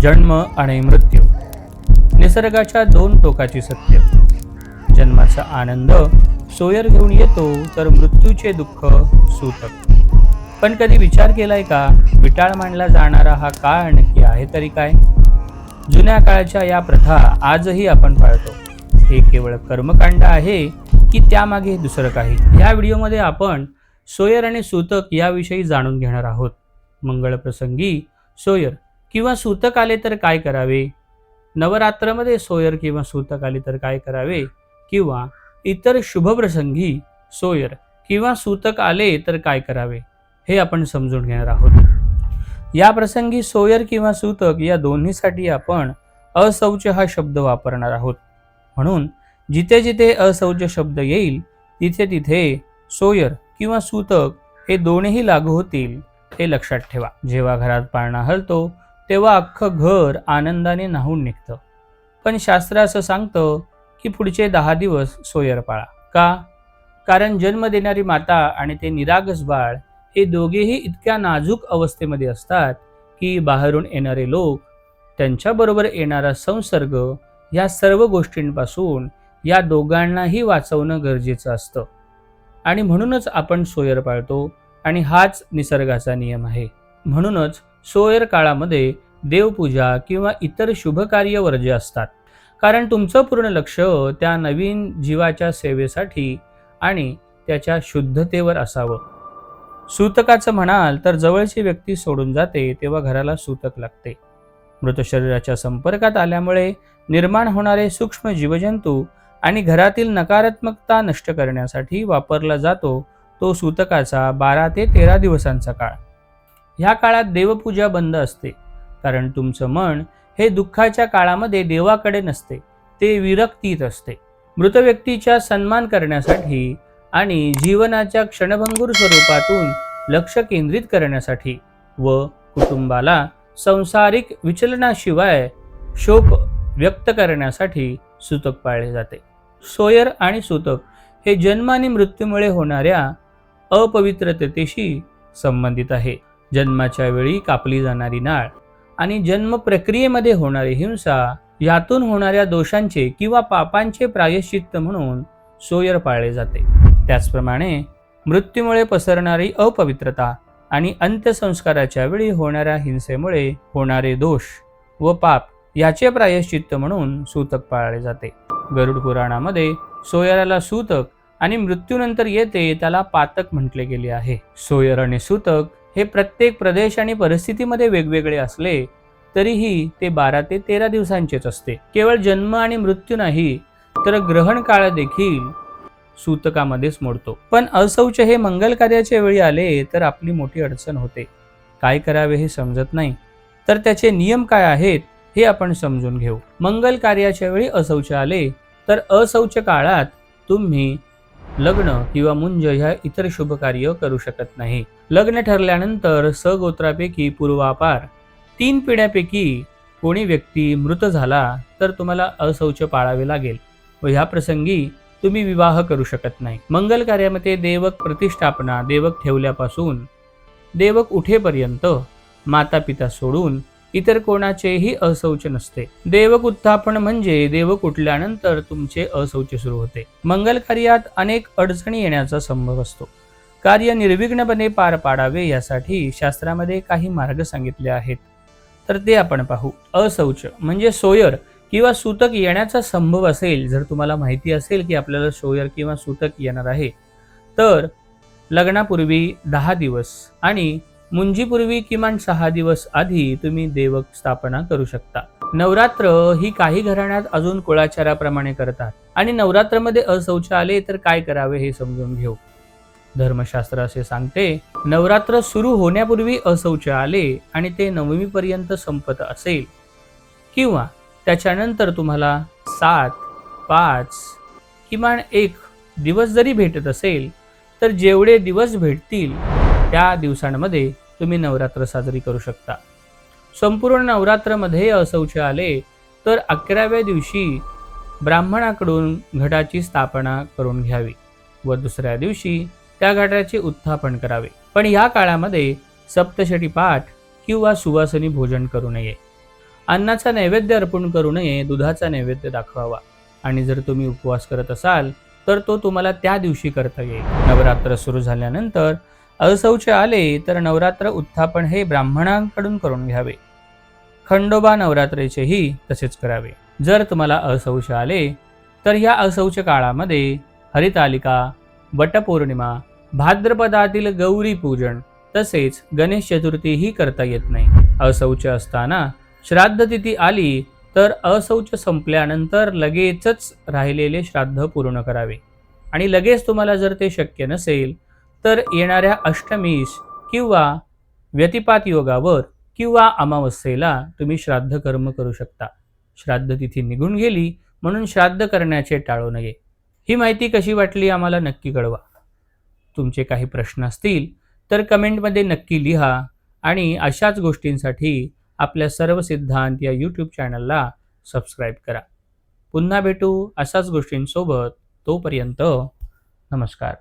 जन्म आणि मृत्यू, निसर्गाच्या दोन टोकाची सत्य. जन्माचा आनंद सोयर घेऊन येतो तर मृत्यूचे दुःख सूतक. पण कधी विचार केलाय का, विटाळ मानला जाणारा हा काळ नक्की आहे तरी काय? जुन्या काळाच्या या प्रथा आजही आपण पाळतो. हे केवळ कर्मकांड आहे की त्यामागे दुसरं काही? या व्हिडिओमध्ये आपण सोयर आणि सूतक याविषयी जाणून घेणार आहोत. मंगळप्रसंगी सोयर किंवा सूतक आले तर काय करावे? नवरात्रामध्ये सोयर किंवा सूतक आले तर काय करावे? किंवा इतर शुभप्रसंगी सोयर किंवा सूतक आले तर काय करावे? हे आपण समजून घेणार आहोत. या प्रसंगी सोयर किंवा सूतक या दोन्हीसाठी आपण अशौच हा शब्द वापरणार आहोत. म्हणून जिथे जिथे अशौच शब्द येईल तिथे तिथे सोयर किंवा सूतक हे दोन्हीही लागू होतील, हे लक्षात ठेवा. जेव्हा घरात पाळणा हलतो तेव्हा अख्खं घर आनंदाने न्हाऊन निघतं. पण शास्त्र असं सांगतं की पुढचे 10 दिवस सोयर पाळा. का? कारण जन्म देणारी माता आणि ते निरागस बाळ हे दोघेही इतक्या नाजूक अवस्थेमध्ये असतात की बाहेरून येणारे लोक, त्यांच्याबरोबर येणारा संसर्ग, या सर्व गोष्टींपासून या दोघांनाही वाचवणं गरजेचं असतं. आणि म्हणूनच आपण सोयर पाळतो आणि हाच निसर्गाचा नियम आहे. म्हणूनच सोयर काळामध्ये देवपूजा किंवा इतर शुभकार्य वर्ज्य असतात. कारण तुमचं पूर्ण लक्ष त्या नवीन जीवाच्या सेवेसाठी आणि त्याच्या शुद्धतेवर असावं. सूतकाचं म्हणाल तर जवळची व्यक्ती सोडून जाते तेव्हा घराला सूतक लागते. मृत शरीराच्या संपर्कात आल्यामुळे निर्माण होणारे सूक्ष्म जीवजंतू आणि घरातील नकारात्मकता नष्ट करण्यासाठी वापरला जातो तो सूतकाचा 12 ते 13 दिवसांचा काळ. ह्या काळात देवपूजा बंद असते, कारण तुमचं मन हे दुःखाच्या काळामध्ये देवाकडे नसते, ते विरक्तीत असते. मृत व्यक्तीचा सन्मान करण्यासाठी आणि जीवनाच्या क्षणभंगूर स्वरूपातून लक्ष केंद्रित करण्यासाठी व कुटुंबाला संसारिक विचलनाशिवाय शोक व्यक्त करण्यासाठी सूतक पाळले जाते. सोयर आणि सूतक हे जन्म आणि मृत्यूमुळे होणाऱ्या अपवित्रतेशी संबंधित आहे. जन्माच्या वेळी कापली जाणारी नाळ आणि जन्म प्रक्रियेमध्ये होणारी हिंसा, यातून होणाऱ्या दोषांचे किंवा पापांचे प्रायश्चित्त म्हणून सोयर पाळले जाते. त्याचप्रमाणे मृत्यूमुळे पसरणारी अपवित्रता आणि अंत्यसंस्काराच्या वेळी होणाऱ्या हिंसेमुळे होणारे दोष व पाप याचे प्रायश्चित्त म्हणून सूतक पाळले जाते. गरुड पुराणामध्ये सोयराला सूतक आणि मृत्यूनंतर येते त्याला पातक म्हटले गेले आहे. सोयर आणि सूतक हे प्रत्येक प्रदेश आणि परिस्थितीमध्ये वेगवेगळे असले तरीही ते 12 ते 13 दिवसांचेच असते. केवळ जन्म आणि मृत्यू नाही तर ग्रहण काळ देखील सूतकामध्येच मोडतो. पण अशौच हे मंगल कार्याच्या वेळी आले तर आपली मोठी अडचण होते. काय करावे हे समजत नाही. तर त्याचे नियम काय आहेत हे आपण समजून घेऊ. मंगल कार्याच्या वेळी अशौच आले तर अशौच काळात तुम्ही लग्न किंवा मुंज ह्या इतर शुभ कार्य करू शकत नाही. लग्न ठरल्यानंतर सगोत्रापैकी पूर्वापार 3 पिढ्यापैकी कोणी व्यक्ती मृत झाला तर तुम्हाला अशौच पाळावे लागेल व ह्या प्रसंगी तुम्ही विवाह करू शकत नाही. मंगल कार्यामध्ये देवक प्रतिष्ठापना, देवक ठेवल्यापासून देवक उठेपर्यंत माता पिता सोडून इतर कोणाचेही अशौच नसते. देवक उत्थापन म्हणजे देवक उठल्यानंतर तुमचे अशौच सुरू होते. मंगल कार्यात अनेक अडचणी येण्याचा संभव असतो. कार्य निर्विघ्नपणे पार पाडावे यासाठी शास्त्रामध्ये काही मार्ग सांगितले आहेत, तर ते आपण पाहू. अशौच म्हणजे सोयर किंवा सूतक येण्याचा संभव असेल, जर तुम्हाला माहिती असेल की आपल्याला सोयर किंवा सूतक येणार आहे, तर लग्नापूर्वी 10 दिवस आणि मुंजीपूर्वी किमान 6 दिवस आधी तुम्ही देवक स्थापना करू शकता. नवरात्र ही काही घराण्यात अजून कुळाचाराप्रमाणे करतात आणि नवरात्रमध्ये अशौच आले तर काय करावे हे समजून घेऊ. धर्मशास्त्र असे सांगते, नवरात्र सुरू होण्यापूर्वी अशौच आले आणि ते नवमीपर्यंत संपत असेल किंवा त्याच्यानंतर तुम्हाला 7, 5 किमान 1 दिवस जरी भेटत असेल तर जेवढे दिवस भेटतील त्या दिवसांमध्ये तुम्ही नवरात्र साजरी करू शकता. संपूर्ण नवरात्रमध्ये अशौच आले तर 11व्या दिवशी ब्राह्मणाकडून घटाची स्थापना करून घ्यावी व दुसऱ्या दिवशी त्या घटाचे उत्थापन करावे. पण या काळामध्ये सप्तशती पाठ किंवा सुवासिनी भोजन करू नये. अन्नाचा नैवेद्य अर्पण करू नये, दुधाचा नैवेद्य दाखवावा. आणि जर तुम्ही उपवास करत असाल तर तो तुम्हाला त्या दिवशी करता येईल. नवरात्र सुरू झाल्यानंतर अशौच आले तर नवरात्र उत्थापन हे ब्राह्मणांकडून करून घ्यावे. खंडोबा नवरात्रेचेही तसेच करावे. जर तुम्हाला अशौच आले तर या अशौच काळामध्ये हरितालिका, वटपौर्णिमा, भाद्रपदातील गौरी पूजन तसेच गणेश चतुर्थी ही करता येत नाही. अशौच असताना श्राद्ध तिथी आली तर अशौच संपल्यानंतर लगेचच राहिलेले श्राद्ध पूर्ण करावे. आणि लगेच तुम्हाला जर ते शक्य नसेल तर येणाऱ्या अष्टमीस किंवा व्यतिपात योगावर किंवा अमावस्येला तुम्ही श्राद्ध कर्म करू शकता. श्राद्ध तिथी निघून गेली म्हणून श्राद्ध करण्याचे टाळू नये. ही माहिती कशी वाटली आम्हाला नक्की कळवा. तुमचे काही प्रश्न असतील तर कमेंटमध्ये नक्की लिहा आणि अशाच गोष्टींसाठी आपल्या सर्व सिद्धांत या यूट्यूब चॅनलला सबस्क्राईब करा. पुन्हा भेटू अशाच गोष्टींसोबत. तोपर्यंत नमस्कार.